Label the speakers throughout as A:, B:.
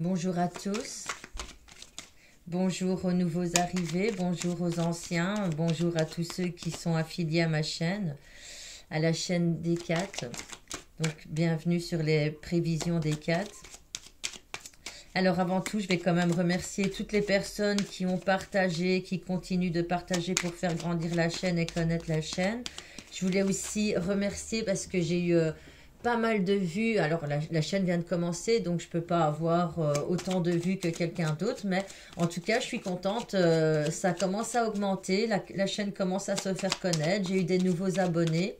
A: Bonjour à tous, bonjour aux nouveaux arrivés, bonjour aux anciens, bonjour à tous ceux qui sont affiliés à ma chaîne, à la chaîne des 4. Donc bienvenue sur les prévisions des 4. Alors avant tout, je vais quand même remercier toutes les personnes qui ont partagé, qui continuent de partager pour faire grandir la chaîne et connaître la chaîne. Je voulais aussi remercier parce que j'ai eu pas mal de vues. Alors la chaîne vient de commencer, donc je ne peux pas avoir autant de vues que quelqu'un d'autre. Mais en tout cas, je suis contente. Ça commence à augmenter. La chaîne commence à se faire connaître. J'ai eu des nouveaux abonnés.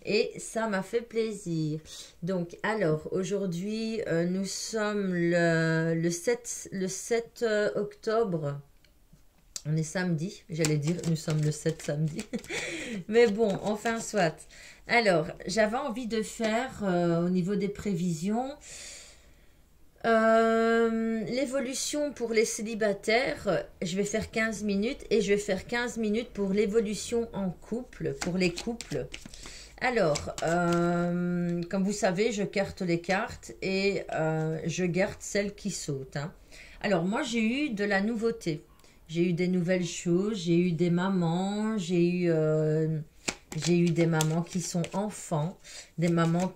A: Et ça m'a fait plaisir. Donc, alors, aujourd'hui, nous sommes le 7 octobre. On est samedi. J'allais dire, nous sommes le 7 samedi. Mais bon, enfin, soit. Alors, j'avais envie de faire, au niveau des prévisions, l'évolution pour les célibataires. Je vais faire 15 minutes. Et je vais faire 15 minutes pour l'évolution en couple, pour les couples. Alors, comme vous savez, je carte les cartes et je garde celles qui sautent. Hein. Alors, moi, j'ai eu de la nouveauté. J'ai eu des nouvelles choses, j'ai eu des mamans, j'ai eu des mamans qui sont enfants, des mamans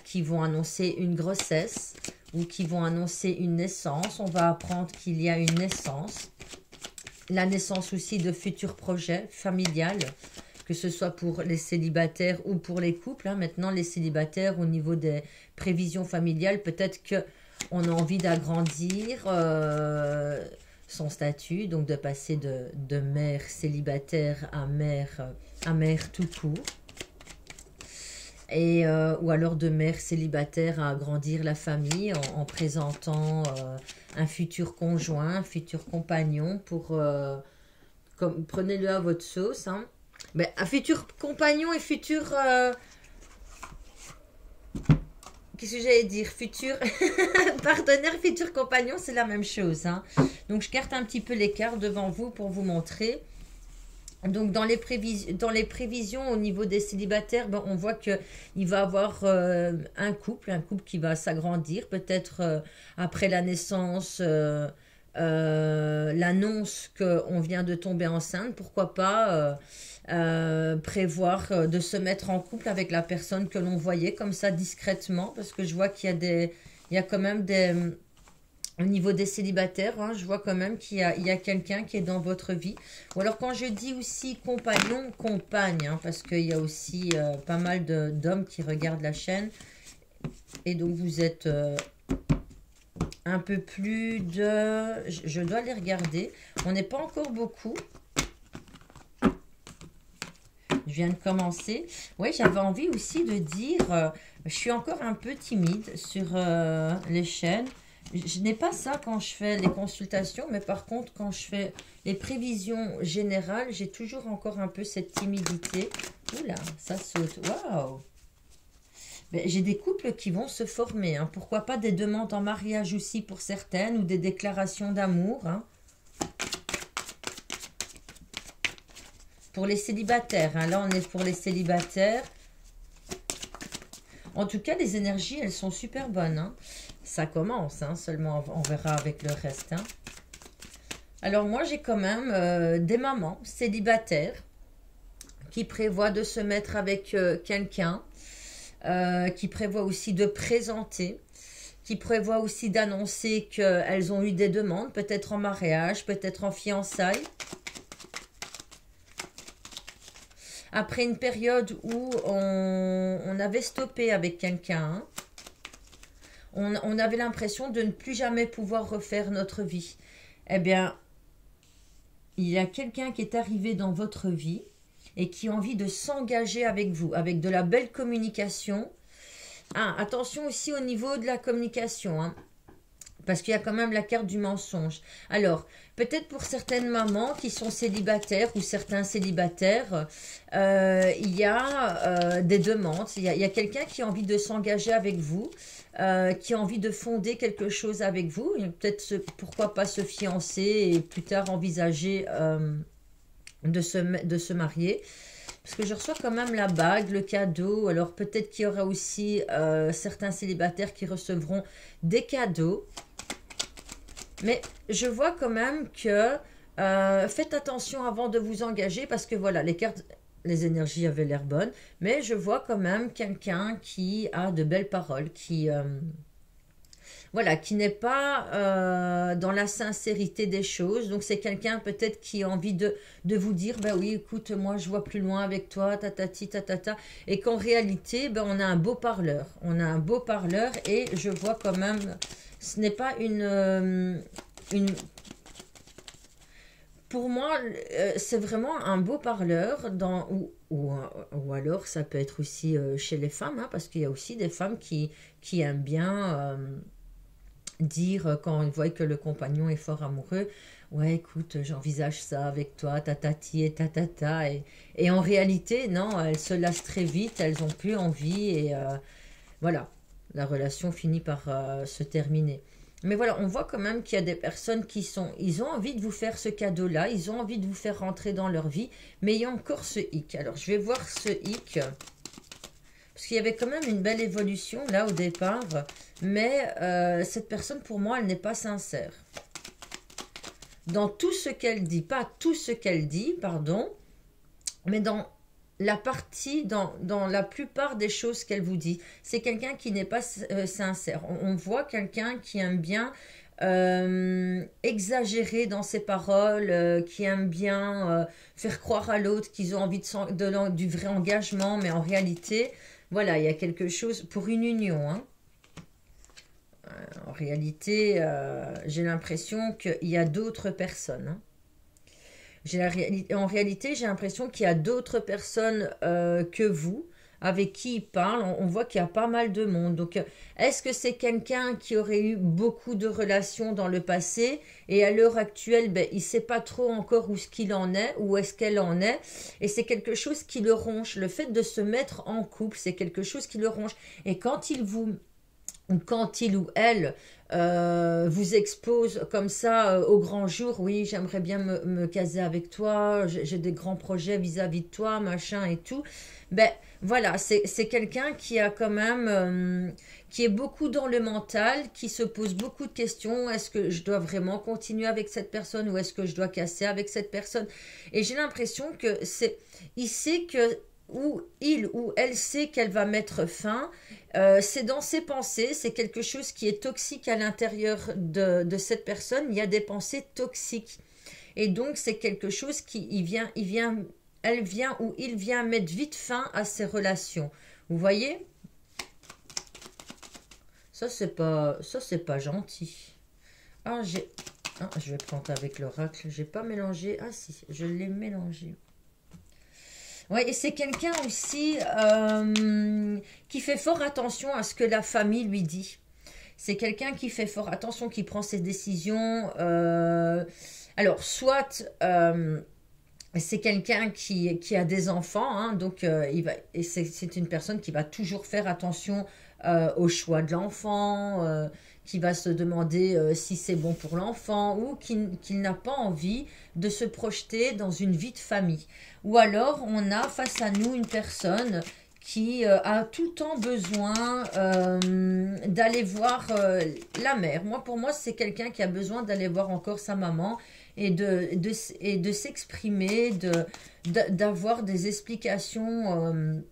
A: qui vont annoncer une grossesse ou qui vont annoncer une naissance. On va apprendre qu'il y a une naissance. La naissance aussi de futurs projets familiales, que ce soit pour les célibataires ou pour les couples. Hein. Maintenant, les célibataires, au niveau des prévisions familiales, peut-être qu'on a envie d'agrandir son statut, donc de passer de mère célibataire à mère tout court. Et, ou alors de mère célibataire à agrandir la famille en présentant un futur conjoint, un futur compagnon pour... prenez-le à votre sauce, hein. Ben, un futur compagnon et futur... qu'est-ce que j'allais dire? Futur partenaire, futur compagnon, c'est la même chose. Hein. Donc, je carte un petit peu les cartes devant vous pour vous montrer. Donc, dans les prévisions au niveau des célibataires, ben, on voit qu'il va y avoir un couple qui va s'agrandir. Peut-être après la naissance... l'annonce qu'on vient de tomber enceinte, pourquoi pas prévoir de se mettre en couple avec la personne que l'on voyait comme ça discrètement, parce que je vois qu'il y a quand même au niveau des célibataires, hein, je vois quand même qu'il y a quelqu'un qui est dans votre vie. Ou alors quand je dis aussi compagnon, compagne, hein, parce qu'il y a aussi pas mal d'hommes qui regardent la chaîne, et donc vous êtes... un peu plus de... Je dois les regarder. On n'est pas encore beaucoup. Je viens de commencer. Oui, j'avais envie aussi de dire... je suis encore un peu timide sur les chaînes. Je n'ai pas ça quand je fais les consultations. Mais par contre, quand je fais les prévisions générales, j'ai toujours encore un peu cette timidité. Oula, ça saute. Waouh! J'ai des couples qui vont se former. Hein. Pourquoi pas des demandes en mariage aussi pour certaines ou des déclarations d'amour. Hein. Pour les célibataires. Hein. Là, on est pour les célibataires. En tout cas, les énergies, elles sont super bonnes. Hein. Ça commence. Hein. Seulement, on verra avec le reste. Hein. Alors, moi, j'ai quand même des mamans célibataires qui prévoient de se mettre avec quelqu'un. Qui prévoit aussi de présenter, qui prévoit aussi d'annoncer qu'elles ont eu des demandes, peut-être en mariage, peut-être en fiançailles. Après une période où on avait stoppé avec quelqu'un, hein, on avait l'impression de ne plus jamais pouvoir refaire notre vie. Eh bien, il y a quelqu'un qui est arrivé dans votre vie et qui a envie de s'engager avec vous, avec de la belle communication. Ah, attention aussi au niveau de la communication, hein, parce qu'il y a quand même la carte du mensonge. Alors, peut-être pour certaines mamans qui sont célibataires ou certains célibataires, il y a des demandes, il y a quelqu'un qui a envie de s'engager avec vous, qui a envie de fonder quelque chose avec vous, peut-être pourquoi pas se fiancer et plus tard envisager... de se marier. Parce que je reçois quand même la bague, le cadeau. Alors peut-être qu'il y aura aussi certains célibataires qui recevront des cadeaux. Mais je vois quand même que faites attention avant de vous engager parce que voilà, les cartes, les énergies avaient l'air bonnes. Mais je vois quand même quelqu'un qui a de belles paroles, qui... voilà, qui n'est pas dans la sincérité des choses. Donc c'est quelqu'un peut-être qui a envie de vous dire, ben oui, écoute, moi je vois plus loin avec toi, tatati, tatata. Et qu'en réalité, ben, on a un beau parleur. On a un beau parleur et je vois quand même, ce n'est pas une pour moi, c'est vraiment un beau parleur ou alors ça peut être aussi chez les femmes, hein, parce qu'il y a aussi des femmes qui aiment bien dire quand on voit que le compagnon est fort amoureux, ouais écoute j'envisage ça avec toi, tatati et tatata et en réalité non, elles se lassent très vite, elles ont plus envie et voilà, la relation finit par se terminer. Mais voilà, on voit quand même qu'il y a des personnes qui sont, ils ont envie de vous faire ce cadeau-là, ils ont envie de vous faire rentrer dans leur vie, mais il y a encore ce hic. Alors je vais voir ce hic, parce qu'il y avait quand même une belle évolution là au départ, mais cette personne pour moi elle n'est pas sincère. Dans tout ce qu'elle dit, pas tout ce qu'elle dit, pardon, mais dans la partie, dans la plupart des choses qu'elle vous dit, c'est quelqu'un qui n'est pas sincère. On voit quelqu'un qui aime bien exagérer dans ses paroles, qui aime bien faire croire à l'autre qu'ils ont envie du vrai engagement, mais en réalité, voilà, il y a quelque chose pour une union, hein. En réalité, j'ai l'impression qu'il y a d'autres personnes, hein. En réalité, j'ai l'impression qu'il y a d'autres personnes que vous, avec qui il parle. On voit qu'il y a pas mal de monde. Donc, est-ce que c'est quelqu'un qui aurait eu beaucoup de relations dans le passé et à l'heure actuelle, ben, il ne sait pas trop encore où ce qu'il en est, où est-ce qu'elle en est. Et c'est quelque chose qui le ronge. Le fait de se mettre en couple, c'est quelque chose qui le ronge. Et quand il ou elle vous expose comme ça au grand jour, oui, j'aimerais bien me caser avec toi, j'ai des grands projets vis-à-vis de toi, machin et tout. Ben voilà, c'est quelqu'un qui a quand même, qui est beaucoup dans le mental, qui se pose beaucoup de questions. Est-ce que je dois vraiment continuer avec cette personne ou est-ce que je dois casser avec cette personne? Et j'ai l'impression que il sait que où il ou elle sait qu'elle va mettre fin, c'est dans ses pensées, c'est quelque chose qui est toxique à l'intérieur de cette personne, il y a des pensées toxiques. Et donc c'est quelque chose qui elle vient ou il vient mettre vite fin à ses relations. Vous voyez? Ça c'est pas gentil. Ah, je vais prendre avec l'oracle, j'ai pas mélangé. Ah si, je l'ai mélangé. Oui, et c'est quelqu'un aussi qui fait fort attention à ce que la famille lui dit. C'est quelqu'un qui fait fort attention, qui prend ses décisions. Alors, soit c'est quelqu'un qui a des enfants, hein, donc et c'est une personne qui va toujours faire attention au choix de l'enfant, qui va se demander si c'est bon pour l'enfant ou qu'il n'a pas envie de se projeter dans une vie de famille. Ou alors, on a face à nous une personne qui a tout le temps besoin d'aller voir la mère. Pour moi, c'est quelqu'un qui a besoin d'aller voir encore sa maman et de s'exprimer, d'avoir des explications.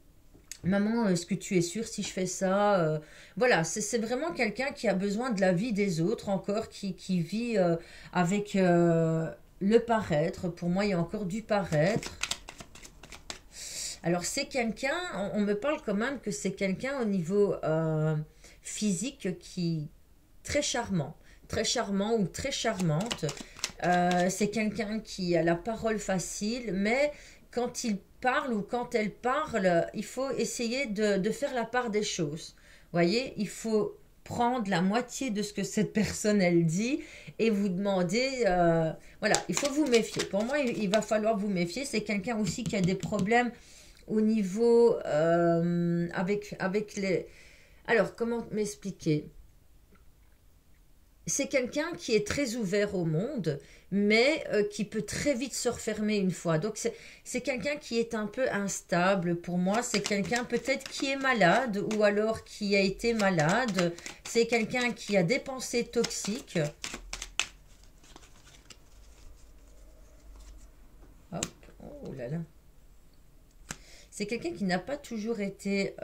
A: Maman, est-ce que tu es sûre si je fais ça? Voilà, c'est vraiment quelqu'un qui a besoin de la vie des autres encore, qui vit avec le paraître. Pour moi, il y a encore du paraître. Alors, c'est quelqu'un, on me parle quand même que c'est quelqu'un au niveau physique qui très charmant ou très charmante. C'est quelqu'un qui a la parole facile, mais quand il parle ou quand elle parle, il faut essayer de faire la part des choses. Vous voyez, il faut prendre la moitié de ce que cette personne elle dit et vous demander, voilà, il faut vous méfier. Pour moi, il va falloir vous méfier. C'est quelqu'un aussi qui a des problèmes au niveau avec les... Alors, comment m'expliquer? c'est quelqu'un qui est très ouvert au monde, mais qui peut très vite se refermer une fois. Donc c'est quelqu'un qui est un peu instable pour moi. C'est quelqu'un peut-être qui est malade ou alors qui a été malade. C'est quelqu'un qui a des pensées toxiques. Hop, oh là là. C'est quelqu'un qui n'a pas toujours été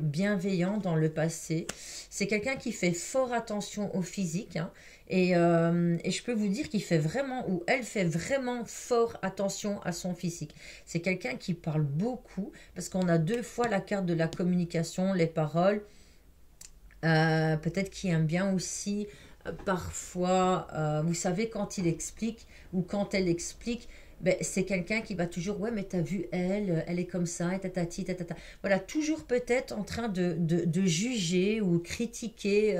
A: bienveillant dans le passé. C'est quelqu'un qui fait fort attention au physique. Hein, et je peux vous dire qu'il fait vraiment, ou elle fait vraiment fort attention à son physique. C'est quelqu'un qui parle beaucoup, parce qu'on a deux fois la carte de la communication, les paroles. Peut-être qu'il aime bien aussi, parfois, vous savez, quand il explique, ou quand elle explique, ben, c'est quelqu'un qui va toujours, ouais, mais t'as vu elle, elle est comme ça, et tatati, tatata. Voilà, toujours peut-être en train de juger ou critiquer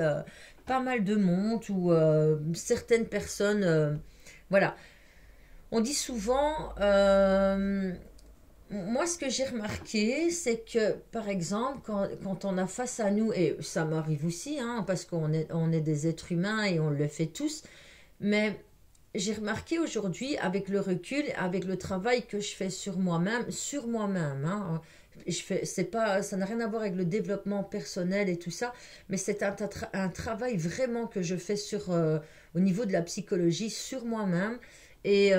A: pas mal de monde ou certaines personnes. Voilà. On dit souvent, moi ce que j'ai remarqué, c'est que par exemple, quand on a face à nous, et ça m'arrive aussi, hein, parce on est des êtres humains et on le fait tous, mais j'ai remarqué aujourd'hui, avec le recul, avec le travail que je fais sur moi-même, hein, c'est pas, ça n'a rien à voir avec le développement personnel et tout ça, mais c'est un travail vraiment que je fais au niveau de la psychologie sur moi-même. Et,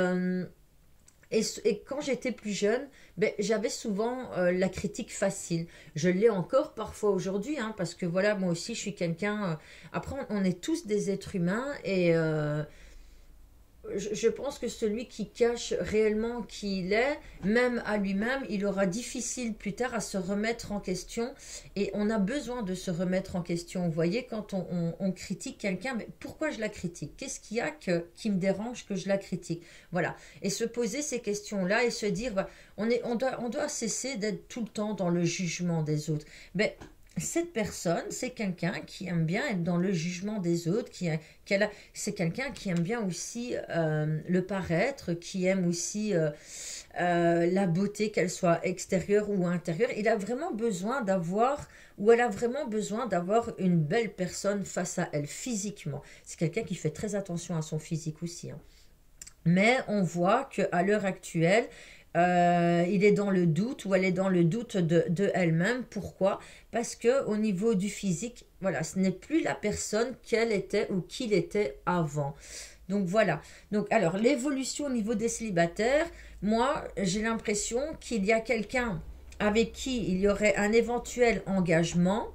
A: et quand j'étais plus jeune, ben, j'avais souvent la critique facile. Je l'ai encore parfois aujourd'hui, hein, parce que voilà, moi aussi, je suis quelqu'un. Après, on est tous des êtres humains et je pense que celui qui cache réellement qui il est, même à lui-même, il aura difficile plus tard à se remettre en question. Et on a besoin de se remettre en question. Vous voyez, quand on critique quelqu'un, mais pourquoi je la critique? Qu'est-ce qu'il y a qui me dérange que je la critique? Voilà. Et se poser ces questions-là et se dire, bah, on doit cesser d'être tout le temps dans le jugement des autres. Mais cette personne, c'est quelqu'un qui aime bien être dans le jugement des autres, c'est quelqu'un qui aime bien aussi le paraître, qui aime aussi la beauté, qu'elle soit extérieure ou intérieure. Il a vraiment besoin d'avoir, ou elle a vraiment besoin d'avoir une belle personne face à elle, physiquement. C'est quelqu'un qui fait très attention à son physique aussi. Hein. Mais on voit qu'à l'heure actuelle, il est dans le doute ou elle est dans le doute de elle-même. Pourquoi? Parce que au niveau du physique, voilà, ce n'est plus la personne qu'elle était ou qu'il était avant. Donc voilà. Donc alors l'évolution au niveau des célibataires, moi j'ai l'impression qu'il y a quelqu'un avec qui il y aurait un éventuel engagement,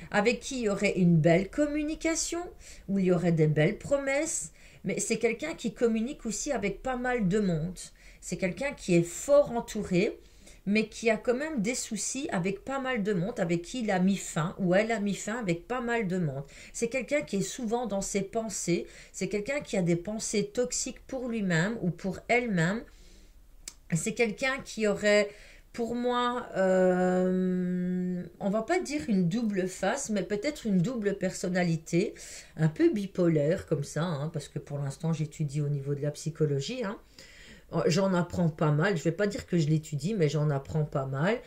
A: avec qui il y aurait une belle communication, où il y aurait des belles promesses, mais c'est quelqu'un qui communique aussi avec pas mal de monde. C'est quelqu'un qui est fort entouré, mais qui a quand même des soucis avec pas mal de monde, avec qui il a mis fin, ou elle a mis fin avec pas mal de monde. C'est quelqu'un qui est souvent dans ses pensées, c'est quelqu'un qui a des pensées toxiques pour lui-même ou pour elle-même. C'est quelqu'un qui aurait, pour moi, on va pas dire une double face, mais peut-être une double personnalité, un peu bipolaire comme ça, hein, parce que pour l'instant j'étudie au niveau de la psychologie, hein. J'en apprends pas mal, je vais pas dire que je l'étudie, mais j'en apprends pas mal,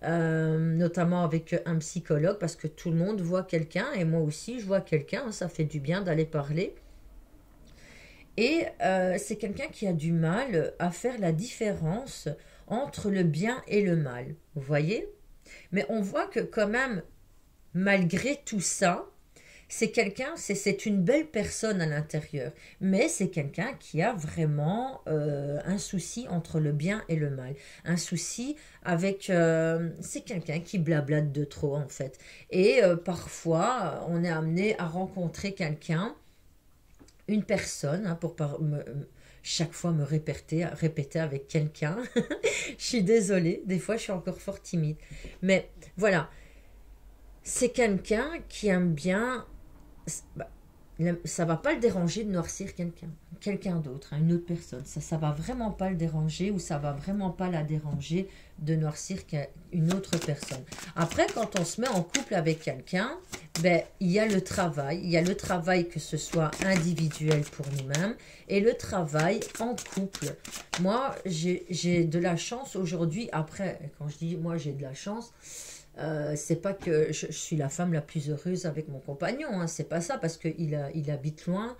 A: notamment avec un psychologue, parce que tout le monde voit quelqu'un, et moi aussi je vois quelqu'un, hein, ça fait du bien d'aller parler. Et c'est quelqu'un qui a du mal à faire la différence entre le bien et le mal, vous voyez? Mais on voit que quand même, malgré tout ça, c'est une belle personne à l'intérieur, mais c'est quelqu'un qui a vraiment un souci entre le bien et le mal. Un souci avec... c'est quelqu'un qui blablate de trop, en fait. Et parfois, on est amené à rencontrer quelqu'un, une personne, hein, chaque fois me répéter avec quelqu'un. Je suis désolée, des fois je suis encore fort timide. Mais voilà, c'est quelqu'un qui aime bien... bah, ça va pas le déranger de noircir quelqu'un d'autre, hein, une autre personne. Ça va vraiment pas le déranger ou ça va vraiment pas la déranger de noircir une autre personne. Après, quand on se met en couple avec quelqu'un, ben, il y a le travail. Il y a le travail que ce soit individuel pour nous-mêmes et le travail en couple. Moi, j'ai de la chance aujourd'hui. Après, quand je dis moi j'ai de la chance, C'est pas que je suis la femme la plus heureuse avec mon compagnon, hein, c'est pas ça, parce qu'il habite loin,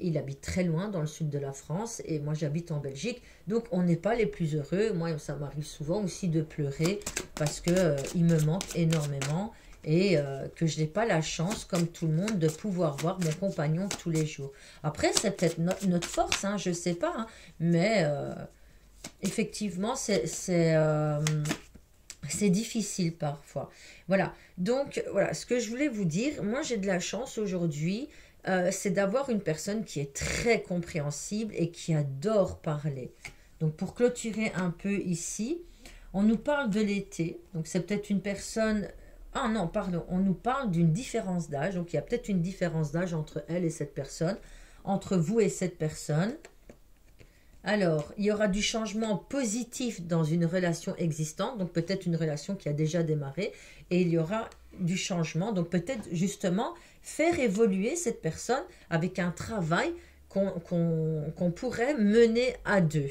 A: il habite très loin dans le sud de la France, et moi j'habite en Belgique, donc on n'est pas les plus heureux. Moi, ça m'arrive souvent aussi de pleurer, parce que il me manque énormément, et que je n'ai pas la chance, comme tout le monde, de pouvoir voir mon compagnon tous les jours. Après, c'est peut-être notre force, hein, je sais pas, hein, mais effectivement, c'est difficile parfois. Voilà, donc voilà, ce que je voulais vous dire, moi j'ai de la chance aujourd'hui, c'est d'avoir une personne qui est très compréhensible et qui adore parler. Donc pour clôturer un peu ici, on nous parle de l'été, donc c'est peut-être une personne... Ah non, pardon, on nous parle d'une différence d'âge, donc il y a peut-être une différence d'âge entre elle et cette personne, entre vous et cette personne. Alors, il y aura du changement positif dans une relation existante, donc peut-être une relation qui a déjà démarré, et il y aura du changement, donc peut-être justement faire évoluer cette personne avec un travail qu'on pourrait mener à deux.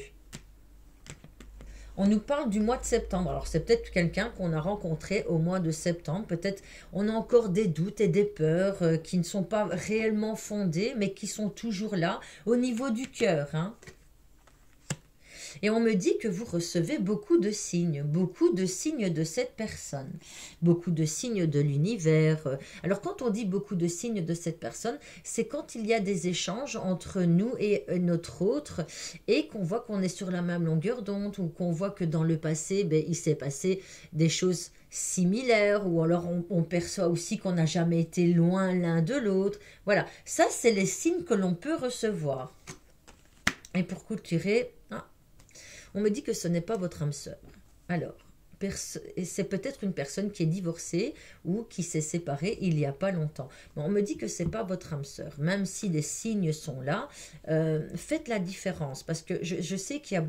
A: On nous parle du mois de septembre. Alors, c'est peut-être quelqu'un qu'on a rencontré au mois de septembre. Peut-être on a encore des doutes et des peurs qui ne sont pas réellement fondées, mais qui sont toujours là au niveau du cœur, hein. Et on me dit que vous recevez beaucoup de signes de cette personne, beaucoup de signes de l'univers. Alors quand on dit beaucoup de signes de cette personne, c'est quand il y a des échanges entre nous et notre autre, et qu'on voit qu'on est sur la même longueur d'onde, ou qu'on voit que dans le passé, ben, il s'est passé des choses similaires, ou alors on perçoit aussi qu'on n'a jamais été loin l'un de l'autre. Voilà, ça c'est les signes que l'on peut recevoir. Et pour clôturer, on me dit que ce n'est pas votre âme sœur. Alors, c'est peut-être une personne qui est divorcée ou qui s'est séparée il n'y a pas longtemps. Mais on me dit que ce n'est pas votre âme sœur. Même si les signes sont là, faites la différence. Parce que je sais qu'il y a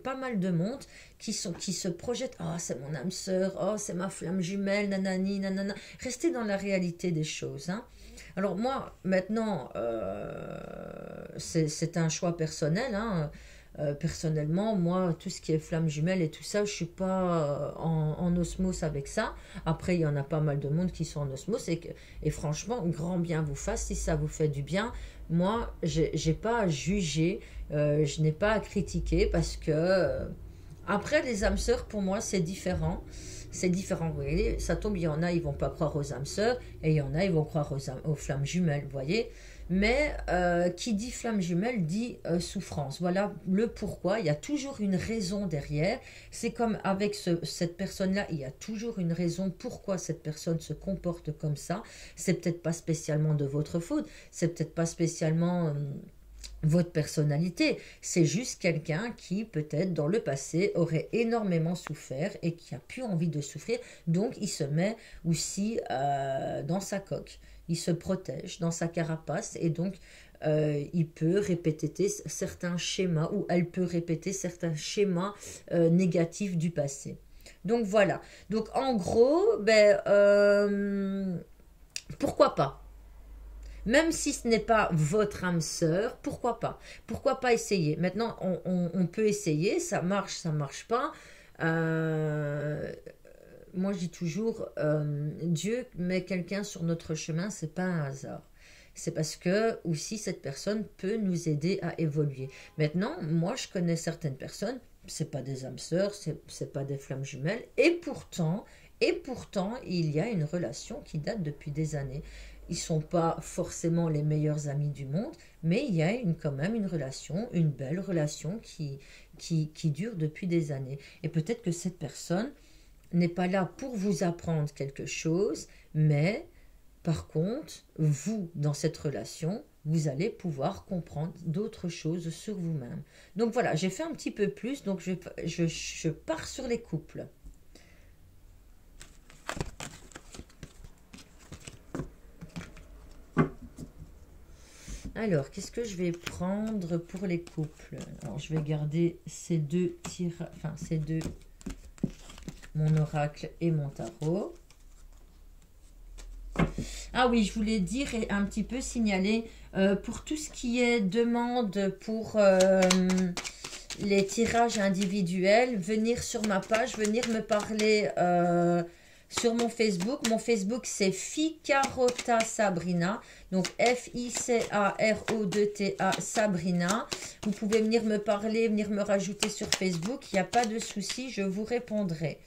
A: pas mal de monde qui se projettent. « Oh, c'est mon âme sœur. Oh, c'est ma flamme jumelle. Nanani, nanana. » Restez dans la réalité des choses, hein. Alors moi, maintenant, c'est un choix personnel, hein. Personnellement, moi, tout ce qui est flamme jumelle et tout ça, je suis pas en osmose avec ça. Après, il y en a pas mal de monde qui sont en osmose, et franchement, grand bien vous fasse si ça vous fait du bien. Moi, j'ai pas à juger, je n'ai pas à critiquer, parce que après, les âmes sœurs, pour moi, c'est différent. C'est différent, vous voyez, ça tombe, il y en a, ils vont pas croire aux âmes sœurs, et il y en a, ils vont croire aux flammes jumelles, vous voyez. Mais qui dit flamme jumelle dit souffrance. Voilà le pourquoi. Il y a toujours une raison derrière. C'est comme avec cette personne-là, il y a toujours une raison pourquoi cette personne se comporte comme ça. C'est peut-être pas spécialement de votre faute. C'est peut-être pas spécialement votre personnalité. C'est juste quelqu'un qui, peut-être dans le passé, aurait énormément souffert et qui a plus envie de souffrir. Donc, il se met aussi dans sa coque. Il se protège dans sa carapace, et donc il peut répéter certains schémas, ou elle peut répéter certains schémas négatifs du passé. Donc voilà. Donc en gros, pourquoi pas? Même si ce n'est pas votre âme sœur, pourquoi pas? Pourquoi pas essayer? Maintenant, on peut essayer, ça marche pas. Moi, je dis toujours, Dieu met quelqu'un sur notre chemin, c'est pas un hasard. C'est parce que aussi cette personne peut nous aider à évoluer. Maintenant, moi, je connais certaines personnes, c'est pas des âmes sœurs, c'est pas des flammes jumelles, et pourtant, il y a une relation qui date depuis des années. Ils sont pas forcément les meilleurs amis du monde, mais il y a quand même une relation, une belle relation qui dure depuis des années. Et peut-être que cette personne n'est pas là pour vous apprendre quelque chose, mais par contre, vous, dans cette relation, vous allez pouvoir comprendre d'autres choses sur vous-même. Donc voilà, j'ai fait un petit peu plus, donc je pars sur les couples. Alors, qu'est-ce que je vais prendre pour les couples? Alors, je vais garder ces deux tirages, enfin, ces deux, mon oracle et mon tarot. Ah oui, je voulais dire et un petit peu signaler, pour tout ce qui est demande pour les tirages individuels, venir sur ma page, venir me parler sur mon Facebook. Mon Facebook, c'est Ficarota Sabrina. Donc, F-I-C-A-R-O-2-T-A Sabrina. Vous pouvez venir me parler, venir me rajouter sur Facebook. Il n'y a pas de souci, je vous répondrai.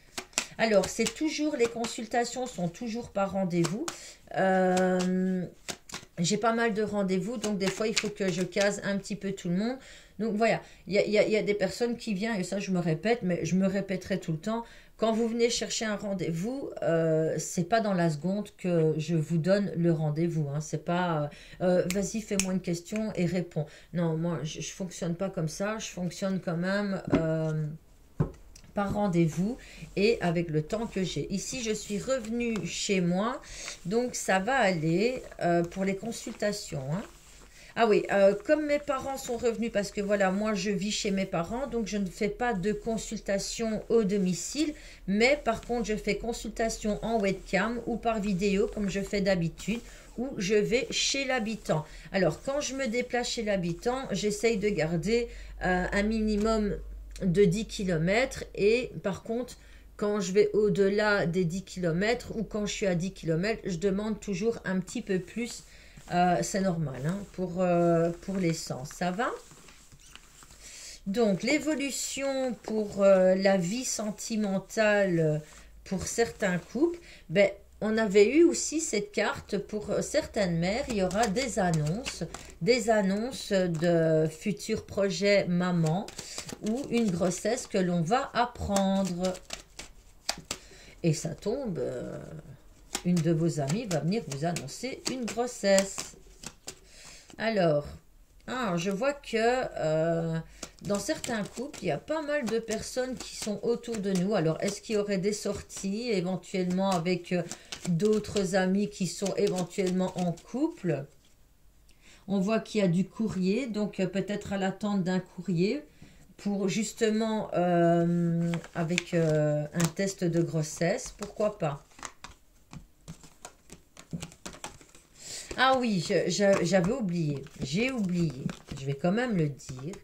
A: Alors, c'est toujours, les consultations sont toujours par rendez-vous. J'ai pas mal de rendez-vous, donc des fois, il faut que je case un petit peu tout le monde. Donc, voilà, il y a des personnes qui viennent, et ça, je me répète, mais je me répéterai tout le temps. Quand vous venez chercher un rendez-vous, c'est pas dans la seconde que je vous donne le rendez-vous. Hein. C'est pas, vas-y, fais-moi une question et réponds. Non, moi, je fonctionne pas comme ça. Je fonctionne quand même... par rendez-vous et avec le temps que j'ai. Ici, je suis revenue chez moi, donc ça va aller pour les consultations. Hein. Ah oui, comme mes parents sont revenus, parce que voilà, moi je vis chez mes parents, donc je ne fais pas de consultation au domicile, mais par contre, je fais consultation en webcam ou par vidéo, comme je fais d'habitude, où je vais chez l'habitant. Alors, quand je me déplace chez l'habitant, j'essaye de garder un minimum de 10 km et par contre quand je vais au-delà des 10 km ou quand je suis à 10 km je demande toujours un petit peu plus, c'est normal hein, pour l'essence, ça va. Donc l'évolution pour la vie sentimentale pour certains couples, ben on avait eu aussi cette carte pour certaines mères, il y aura des annonces de futurs projets maman ou une grossesse que l'on va apprendre. Et ça tombe, une de vos amies va venir vous annoncer une grossesse. Alors, je vois que dans certains couples, il y a pas mal de personnes qui sont autour de nous. Alors, est-ce qu'il y aurait des sorties éventuellement avec d'autres amis qui sont éventuellement en couple? On voit qu'il y a du courrier, donc peut-être à l'attente d'un courrier pour justement avec un test de grossesse, pourquoi pas. Ah oui, j'avais oublié, j'ai oublié, je vais quand même le dire,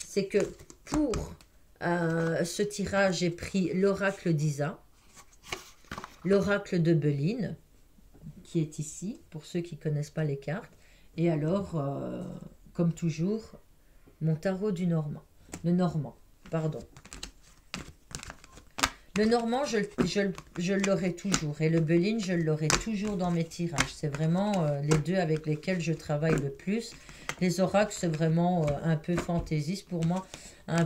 A: c'est que pour ce tirage, j'ai pris l'oracle d'Isa, l'oracle de Béline, qui est ici, pour ceux qui ne connaissent pas les cartes, et alors, comme toujours, mon tarot du Normand, le Normand, pardon. Le Normand, je l'aurai toujours. Et le Béline, je l'aurai toujours dans mes tirages. C'est vraiment les deux avec lesquels je travaille le plus. Les oracles, c'est vraiment un peu fantaisiste pour moi. Un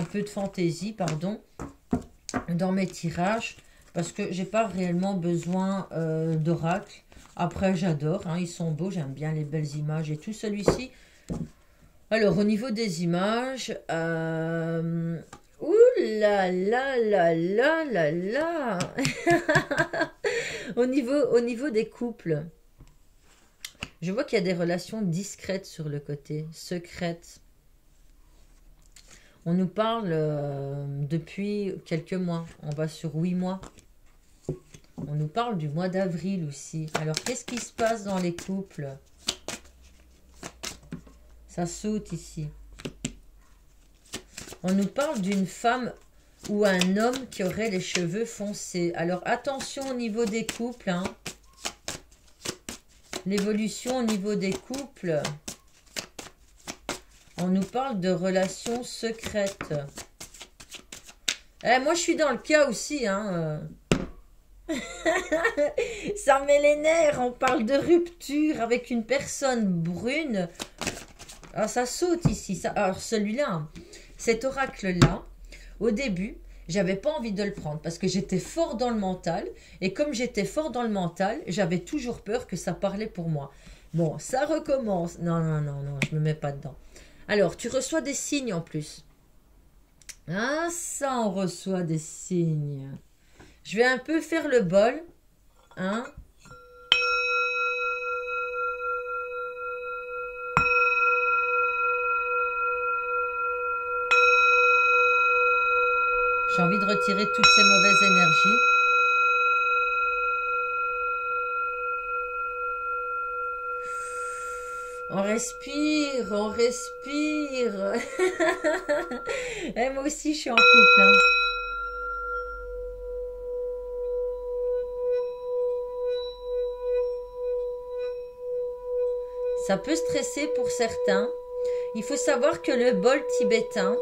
A: peu de fantaisie, pardon, dans mes tirages. Parce que j'ai pas réellement besoin d'oracles. Après, j'adore. Hein, ils sont beaux. J'aime bien les belles images et tout. Celui-ci... Alors, au niveau des images... Ouh là là là là là là. Au niveau des couples, je vois qu'il y a des relations discrètes sur le côté, secrètes. On nous parle depuis quelques mois, on va sur 8 mois. On nous parle du mois d'avril aussi. Alors, qu'est-ce qui se passe dans les couples? Ça saute ici. On nous parle d'une femme ou un homme qui aurait les cheveux foncés. Alors, attention au niveau des couples. Hein. L'évolution au niveau des couples. On nous parle de relations secrètes. Moi, je suis dans le cas aussi. Hein. Ça met les nerfs. On parle de rupture avec une personne brune. Alors, ça saute ici. Alors, celui-là... Cet oracle-là, au début, j'avais pas envie de le prendre parce que j'étais fort dans le mental. Et comme j'étais fort dans le mental, j'avais toujours peur que ça parlait pour moi. Bon, ça recommence. Non, non, non, non, je me mets pas dedans. Alors, tu reçois des signes en plus. Ah, ça, on reçoit des signes. Je vais un peu faire le bol. Hein? J'ai envie de retirer toutes ces mauvaises énergies. On respire, on respire. Et moi aussi, je suis en couple. Hein. Ça peut stresser pour certains. Il faut savoir que le bol tibétain,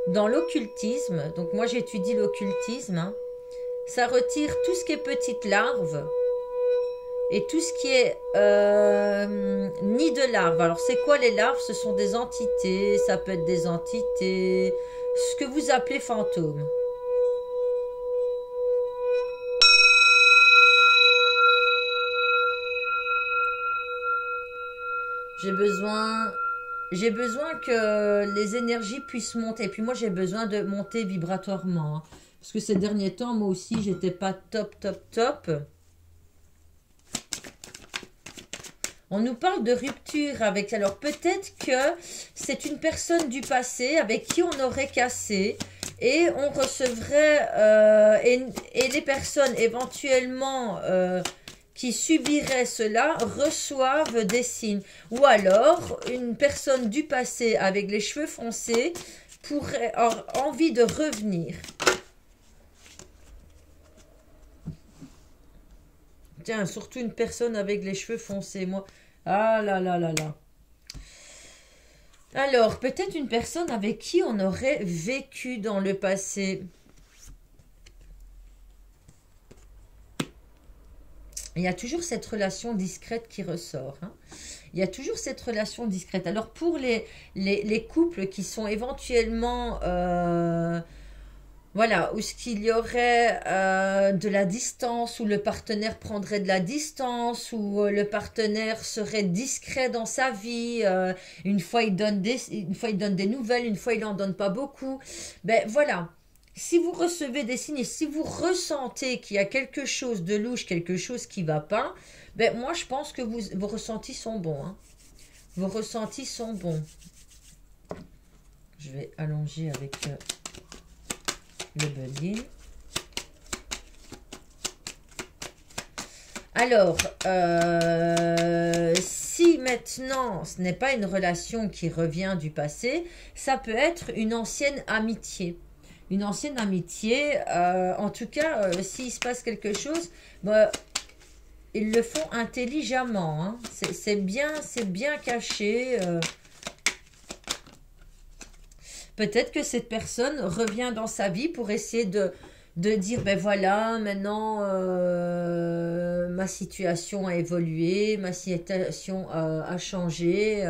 A: dans l'occultisme, donc moi j'étudie l'occultisme, hein, ça retire tout ce qui est petites larves et tout ce qui est nid de larves. Alors c'est quoi les larves? Ce sont des entités, ça peut être des entités, ce que vous appelez fantômes. J'ai besoin que les énergies puissent monter. Et puis moi, j'ai besoin de monter vibratoirement, hein. Parce que ces derniers temps, moi aussi, j'étais pas top, top, top. On nous parle de rupture avec... Alors peut-être que c'est une personne du passé avec qui on aurait cassé. Et on recevrait... et les personnes éventuellement... qui subiraient cela reçoivent des signes. Ou alors, une personne du passé avec les cheveux foncés pourrait avoir envie de revenir. Tiens, surtout une personne avec les cheveux foncés. Moi, ah là là là là. Alors, peut-être une personne avec qui on aurait vécu dans le passé. Il y a toujours cette relation discrète qui ressort, hein. Il y a toujours cette relation discrète. Alors pour les couples qui sont éventuellement, voilà, où ce qu'il y aurait de la distance, où le partenaire prendrait de la distance, où le partenaire serait discret dans sa vie, une fois il donne des nouvelles, une fois il n'en donne pas beaucoup. Ben voilà. Si vous recevez des signes et si vous ressentez qu'il y a quelque chose de louche, quelque chose qui ne va pas, ben moi je pense que vos ressentis sont bons, hein. Vos ressentis sont bons. Je vais allonger avec le bugging. Alors, si maintenant ce n'est pas une relation qui revient du passé, ça peut être une ancienne amitié. Une ancienne amitié, en tout cas, s'il se passe quelque chose, bah, ils le font intelligemment, hein. C'est bien caché. Peut-être que cette personne revient dans sa vie pour essayer de dire, ben voilà, maintenant, ma situation a évolué, ma situation a changé,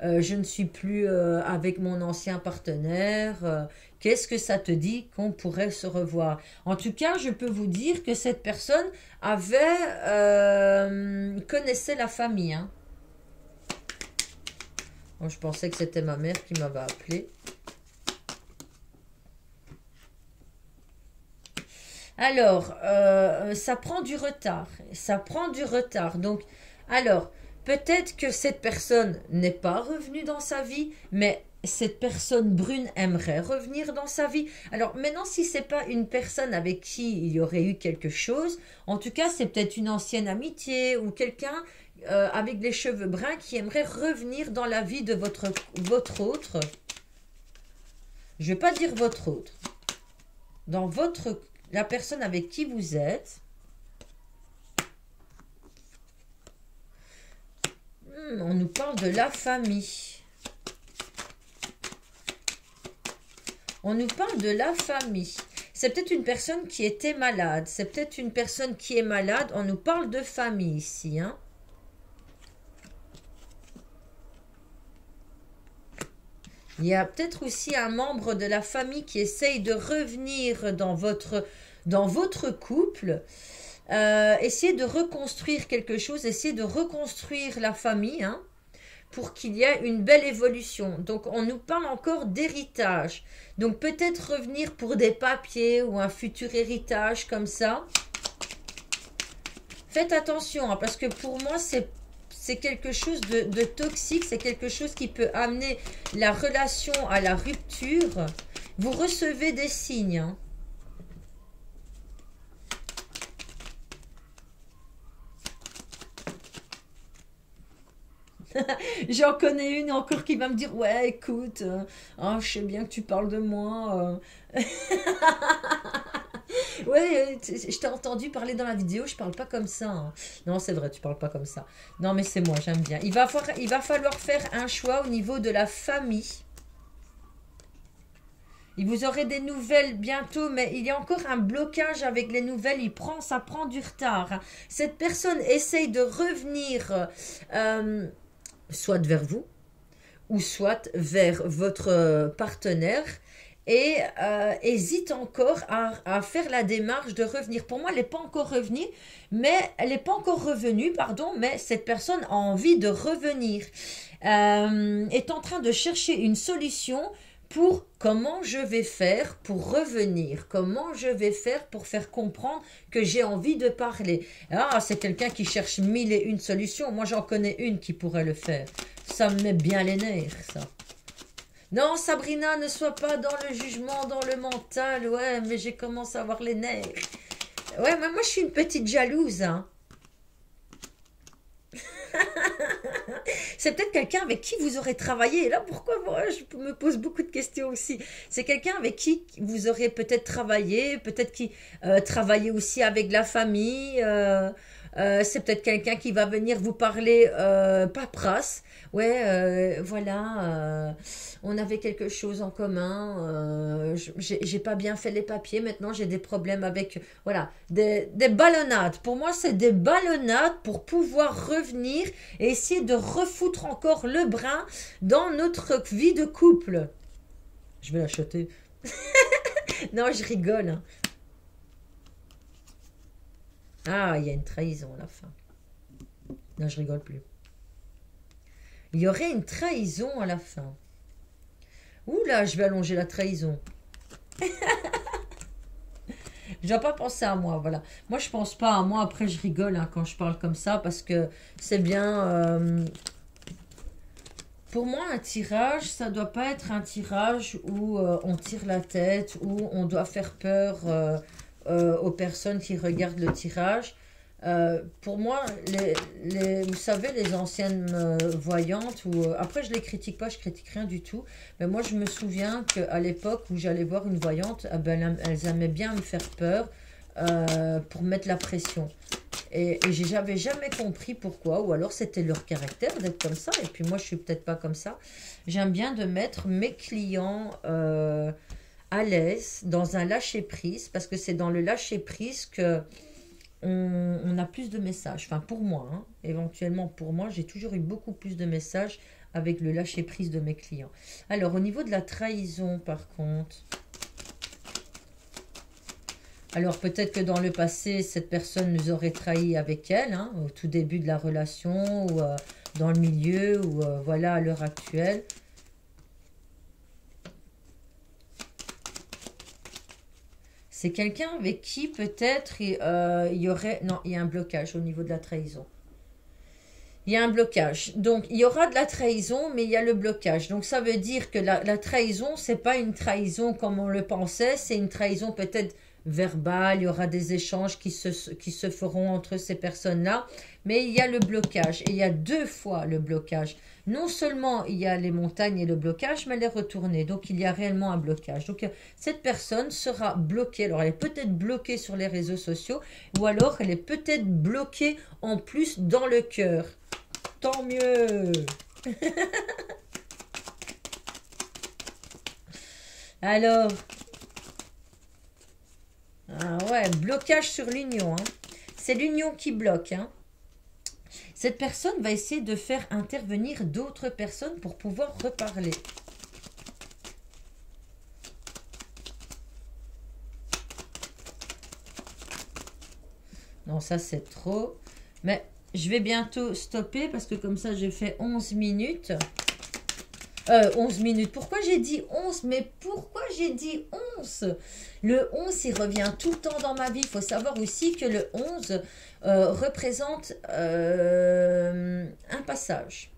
A: je ne suis plus avec mon ancien partenaire. Qu'est-ce que ça te dit qu'on pourrait se revoir? En tout cas, je peux vous dire que cette personne connaissait la famille, hein. Bon, je pensais que c'était ma mère qui m'avait appelé. Alors, ça prend du retard. Ça prend du retard. Donc, alors, peut-être que cette personne n'est pas revenue dans sa vie, mais cette personne brune aimerait revenir dans sa vie. Alors maintenant, si c'est pas une personne avec qui il y aurait eu quelque chose, en tout cas, c'est peut-être une ancienne amitié ou quelqu'un avec les cheveux bruns qui aimerait revenir dans la vie de votre autre. Je vais pas dire votre autre. Dans la personne avec qui vous êtes. On nous parle de la famille. On nous parle de la famille. C'est peut-être une personne qui était malade. C'est peut-être une personne qui est malade. On nous parle de famille ici, hein. Il y a peut-être aussi un membre de la famille qui essaye de revenir dans votre couple. Essayez de reconstruire quelque chose. Essayez de reconstruire la famille, hein, pour qu'il y ait une belle évolution. Donc, on nous parle encore d'héritage. Donc, peut-être revenir pour des papiers ou un futur héritage comme ça. Faites attention, hein, parce que pour moi, c'est quelque chose de toxique. C'est quelque chose qui peut amener la relation à la rupture. Vous recevez des signes, hein. J'en connais une encore qui va me dire, ouais, écoute, je sais bien que tu parles de moi. Ouais, je t'ai entendu parler dans la vidéo, je parle pas comme ça, hein. Non, c'est vrai, tu parles pas comme ça. Non, mais c'est moi, j'aime bien. Il va falloir faire un choix au niveau de la famille. Et vous aurez des nouvelles bientôt, mais il y a encore un blocage avec les nouvelles. Ça prend du retard, hein. Cette personne essaye de revenir soit vers vous, ou soit vers votre partenaire, et hésite encore à faire la démarche de revenir. Pour moi, elle n'est pas encore revenue, mais elle n'est pas encore revenue, pardon, mais cette personne a envie de revenir. Est en train de chercher une solution pour comment je vais faire pour revenir, comment je vais faire pour faire comprendre que j'ai envie de parler. Ah, c'est quelqu'un qui cherche mille et une solutions. Moi, j'en connais une qui pourrait le faire. Ça me met bien les nerfs, ça. Non, Sabrina, ne sois pas dans le jugement, dans le mental. Ouais, mais j'ai commencé à avoir les nerfs. Ouais, mais moi, je suis une petite jalouse, hein. C'est peut-être quelqu'un avec qui vous aurez travaillé. Et là, pourquoi moi, je me pose beaucoup de questions aussi. C'est quelqu'un avec qui vous aurez peut-être travaillé, peut-être qui travaillait aussi avec la famille. C'est peut-être quelqu'un qui va venir vous parler paperasse. Ouais, voilà, on avait quelque chose en commun. J'ai pas bien fait les papiers. Maintenant, j'ai des problèmes avec, voilà, des ballonnades. Pour moi, c'est des ballonnades pour pouvoir revenir et essayer de refoutre encore le brin dans notre vie de couple. Je vais l'acheter. Non, je rigole, hein. Ah, il y a une trahison à la fin. Non, je rigole plus. Il y aurait une trahison à la fin. Ouh là, je vais allonger la trahison. Je ne dois pas penser à moi, voilà. Moi, je pense pas à moi. Après, je rigole, hein, quand je parle comme ça parce que c'est bien. Pour moi, un tirage, ça ne doit pas être un tirage où on tire la tête, où on doit faire peur aux personnes qui regardent le tirage. Pour moi, vous savez, les anciennes voyantes, après je les critique pas, je critique rien du tout, mais moi je me souviens qu'à l'époque où j'allais voir une voyante, elles aimaient bien me faire peur pour mettre la pression. Et j'avais jamais compris pourquoi, ou alors c'était leur caractère d'être comme ça, et puis moi je suis peut-être pas comme ça. J'aime bien de mettre mes clients à l'aise dans un lâcher-prise, parce que c'est dans le lâcher-prise que on a plus de messages. Enfin, pour moi, hein, éventuellement pour moi, j'ai toujours eu beaucoup plus de messages avec le lâcher-prise de mes clients. Alors, au niveau de la trahison, par contre, alors peut-être que dans le passé, cette personne nous aurait trahi avec elle, hein, au tout début de la relation, ou dans le milieu, ou voilà, à l'heure actuelle. C'est quelqu'un avec qui peut-être il y aurait... Non, il y a un blocage au niveau de la trahison. Il y a un blocage. Donc, il y aura de la trahison, mais il y a le blocage. Donc, ça veut dire que la trahison, c'est pas une trahison comme on le pensait. C'est une trahison peut-être verbale. Il y aura des échanges qui se feront entre ces personnes-là. Mais il y a le blocage. Et il y a deux fois le blocage. Non seulement il y a les montagnes et le blocage, mais elle est retournée. Donc, il y a réellement un blocage. Donc, cette personne sera bloquée. Alors, elle est peut-être bloquée sur les réseaux sociaux ou alors elle est peut-être bloquée en plus dans le cœur. Tant mieux. Alors, ah ouais, blocage sur l'union, hein. C'est l'union qui bloque, hein. Cette personne va essayer de faire intervenir d'autres personnes pour pouvoir reparler. Non, ça c'est trop. Mais je vais bientôt stopper parce que comme ça j'ai fait 11 minutes. 11 minutes. Pourquoi j'ai dit 11? Mais pourquoi j'ai dit 11? Le 11, il revient tout le temps dans ma vie. Il faut savoir aussi que le 11 représente un passage.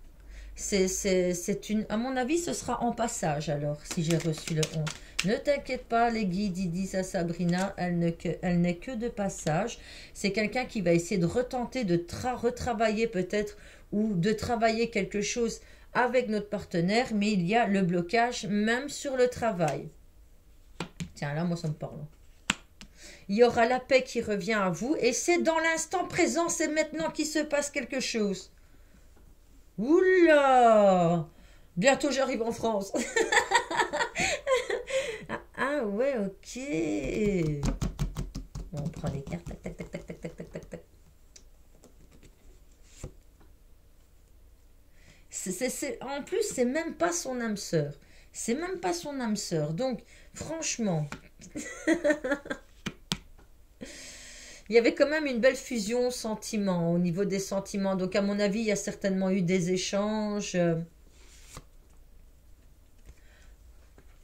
A: À mon avis, ce sera en passage alors, si j'ai reçu le 11. Ne t'inquiète pas, les guides, ils disent à Sabrina, elle n'est que de passage. C'est quelqu'un qui va essayer de retenter, de retravailler peut-être, ou de travailler quelque chose avec notre partenaire, mais il y a le blocage même sur le travail. Tiens, là, moi, ça me parle. Il y aura la paix qui revient à vous. Et c'est dans l'instant présent, c'est maintenant qu'il se passe quelque chose. Oula! Bientôt j'arrive en France. Ah ouais, ok. Bon, on prend les cartes. Tac, tac, tac, tac, tac, tac, tac, tac, tac. En plus, c'est même pas son âme sœur. C'est même pas son âme sœur. Donc, franchement, il y avait quand même une belle fusion sentiment au niveau des sentiments. Donc, à mon avis, il y a certainement eu des échanges.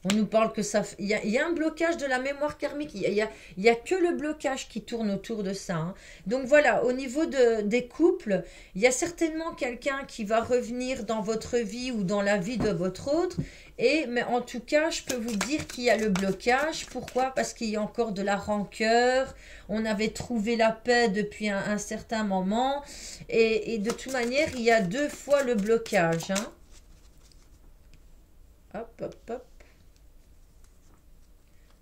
A: On nous parle que ça... Il y a un blocage de la mémoire karmique. Il y a que le blocage qui tourne autour de ça. Hein. Donc voilà, au niveau des couples, il y a certainement quelqu'un qui va revenir dans votre vie ou dans la vie de votre autre. Mais en tout cas, je peux vous dire qu'il y a le blocage. Pourquoi? Parce qu'il y a encore de la rancœur. On avait trouvé la paix depuis un certain moment. Et de toute manière, il y a 2 fois le blocage. Hein. Hop, hop, hop.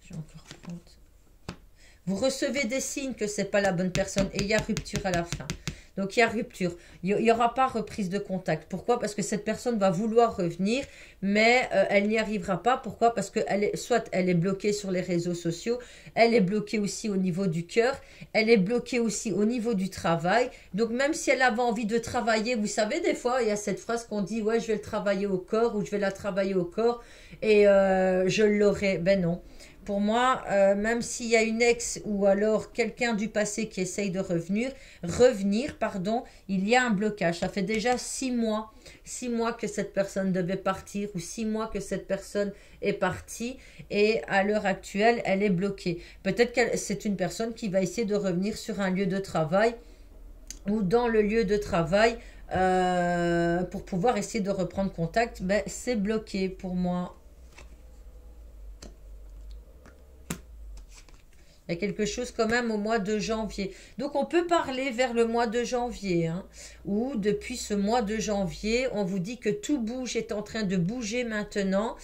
A: Je vais encore prendre. Vous recevez des signes que ce n'est pas la bonne personne et il y a rupture à la fin. Donc, il y a rupture. Il n'y aura pas reprise de contact. Pourquoi? Parce que cette personne va vouloir revenir, mais elle n'y arrivera pas. Pourquoi? Parce que soit elle est bloquée sur les réseaux sociaux, elle est bloquée aussi au niveau du cœur, elle est bloquée aussi au niveau du travail. Donc, même si elle avait envie de travailler, vous savez, des fois, il y a cette phrase qu'on dit, ouais, je vais le travailler au corps ou je vais la travailler au corps et je l'aurai. Ben non. Pour moi, même s'il y a une ex ou alors quelqu'un du passé qui essaye de revenir, il y a un blocage. Ça fait déjà 6 mois que cette personne devait partir ou 6 mois que cette personne est partie et à l'heure actuelle, elle est bloquée. Peut-être que c'est une personne qui va essayer de revenir sur un lieu de travail ou dans le lieu de travail pour pouvoir essayer de reprendre contact. Ben, c'est bloqué pour moi. Il y a quelque chose quand même au mois de janvier. Donc, on peut parler vers le mois de janvier. Hein, ou depuis ce mois de janvier, on vous dit que tout bouge, est en train de bouger maintenant.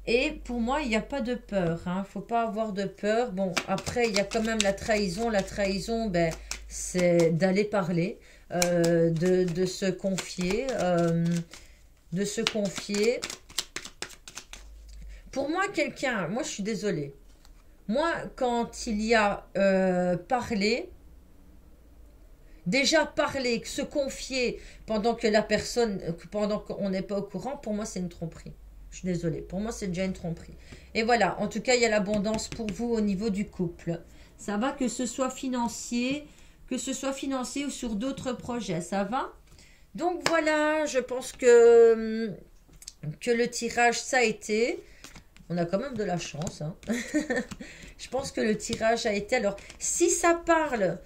A: Et pour moi, il n'y a pas de peur. Il ne faut pas avoir de peur. Bon, après, il y a quand même la trahison. La trahison, ben, c'est d'aller parler, de se confier. De se confier. Pour moi, moi, je suis désolée. Moi, quand il y a déjà parler, se confier pendant que pendant qu'on n'est pas au courant, pour moi, c'est une tromperie. Je suis désolée, pour moi, c'est déjà une tromperie. Et voilà, en tout cas, il y a l'abondance pour vous au niveau du couple. Ça va, que ce soit financier ou sur d'autres projets, ça va? Donc voilà, je pense que le tirage, ça a été... On a quand même de la chance. Hein. Je pense que le tirage a été... Alors, si ça parle,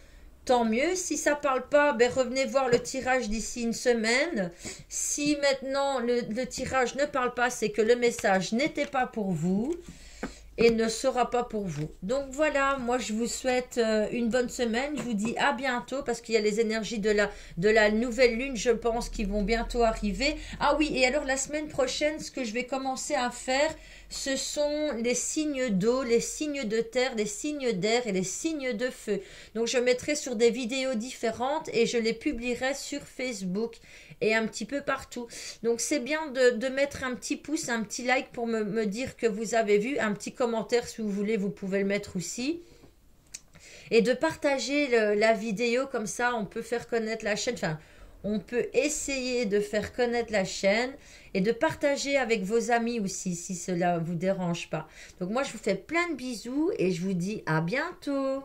A: tant mieux. Si ça parle pas, ben revenez voir le tirage d'ici une semaine. Si maintenant le tirage ne parle pas, c'est que le message n'était pas pour vous et ne sera pas pour vous. Donc voilà, moi je vous souhaite une bonne semaine. Je vous dis à bientôt parce qu'il y a les énergies de la nouvelle lune, je pense, qui vont bientôt arriver. Ah oui, et alors la semaine prochaine, ce que je vais commencer à faire, ce sont les signes d'eau, les signes de terre, les signes d'air et les signes de feu. Donc je mettrai sur des vidéos différentes et je les publierai sur Facebook et un petit peu partout. Donc c'est bien de mettre un petit pouce, un petit like pour me dire que vous avez vu, un petit commentaire si vous voulez, vous pouvez le mettre aussi. Et de partager la vidéo, comme ça on peut faire connaître la chaîne, enfin on peut essayer de faire connaître la chaîne et de partager avec vos amis aussi si cela ne vous dérange pas. Donc moi je vous fais plein de bisous et je vous dis à bientôt.